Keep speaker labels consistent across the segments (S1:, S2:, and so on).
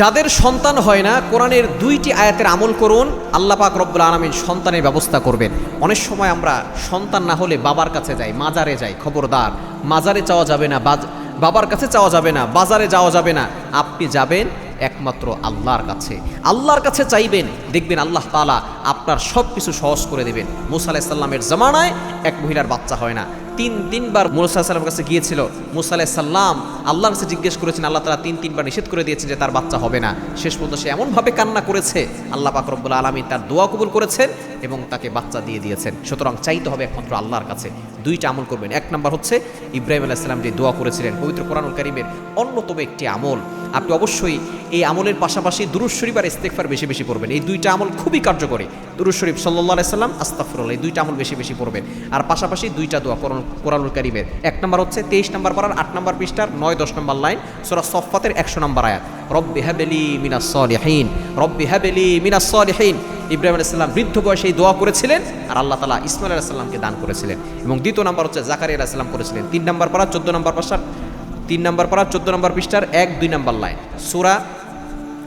S1: যাদের সন্তান হয় না, কোরআনের 2টি আয়াতের আমল করুন, আল্লাহ পাক রব্বুল আলামিন সন্তানের ব্যবস্থা করবেন। অনেক সময় আমরা সন্তান না হলে বাবার কাছে যাই, মাজারে যাই। খবরদার, মাজারে চাওয়া যাবে না, বাবার কাছে চাওয়া যাবে না, বাজারে যাওয়া যাবে না। আপনি যাবেন একমাত্র আল্লাহর কাছে, আল্লাহর কাছে চাইবেন, দেখবেন আল্লাহ তাআলা আপনার সব কিছু সহজ করে দেবেন। মুসা আলাইহিস সালামের জামানায় এক মহিলার বাচ্চা হয় না, 3বার মুসা আলাইহিস সালামের কাছে গিয়েছিল। মুসা আলাইহিস সালাম আল্লাহর কাছে জিজ্ঞেস করেছেন, আল্লাহ তাআলা 3বার নিষেধ করে দিয়েছেন যে তার বাচ্চা হবে না। শেষ পর্যন্ত সে এমনভাবে কান্না করেছে, আল্লাহ পাক রব্বুল আলামিন তার দোয়া কবুল করেছেন এবং তাকে বাচ্চা দিয়ে দিয়েছেন। সুতরাং চাইতে হবে একমাত্র আল্লাহর কাছে। 2টা আমল করবেন। 1 নম্বর হচ্ছে ইব্রাহিম আলাইহিস সালাম যে দোয়া করেছিলেন, পবিত্র কোরআনুল কারীমের অন্যতম একটি আমল। আপনি অবশ্যই এই আমলের পাশাপাশি দুরূদ শরীফ আর ইস্তেগফার বেশি বেশি পড়বেন। এই 2টা আমল খুবই কার্যকরী। দুরূদ শরীফ সাল্লাল্লাহু আলাইহি সাল্লাম, আস্তাগফিরুল্লাহ, এই 2টা আমল বেশি বেশি পড়বেন। আর পাশাপাশি 2টা দোয়া কোরআনুল কারীমের। 1 নম্বর হচ্ছে 23 নম্বর পারার 8 নম্বর পৃষ্ঠার 9-10 নম্বর লাইন, সূরা সফফাতের 100 নম্বর আয়াত, রব্বি হাবলি মিনাস সলিহিন, রব্বি হাবলি মিনাস সলিহিন। ইব্রাহিম আলাইহিস সালাম বৃদ্ধ বয়সে এই দোয়া করেছিলেন, আর আল্লাহ তাআলা ইসমাঈল আলাইহিস সালামকে দান করেছিলেন। এবং 2 নম্বর হচ্ছে জাকারিয়া আলাইহিস সালাম করেছিলেন। 3 নম্বর পারা 14 নম্বর পৃষ্ঠার 3 নম্বর পারা 14 নম্বর পৃষ্ঠার 1-2 নম্বর লাইন, সূরা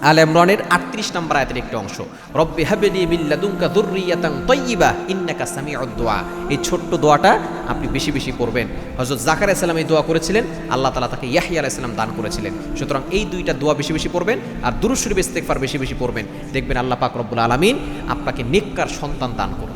S1: আলে ইমরানের 38 নম্বর আয়াতের একটি অংশ, রব্বি হাবলি মিন লাদুনকা যুররিয়াতান তাইয়্যিবাহ ইন্নাকা সামিউদ দুআ। এই ছোট্ট দোয়াটা আপনি বেশি বেশি পড়বেন। হযরত জাকারিয়া আলাইহিস সালাম এই দোয়া করেছিলেন, আল্লাহ তাআলা তাকে ইয়াহইয়া আলাইহিস সালাম দান করেছিলেন। সুতরাং এই 2টা দোয়া বেশি বেশি পড়বেন, আর দুরূদ শরীফ ইস্তেগফার বেশি বেশি পড়বেন। দেখবেন আল্লাহ পাক রব্বুল আলামিন আপনাকে নেককার সন্তান দান করবেন।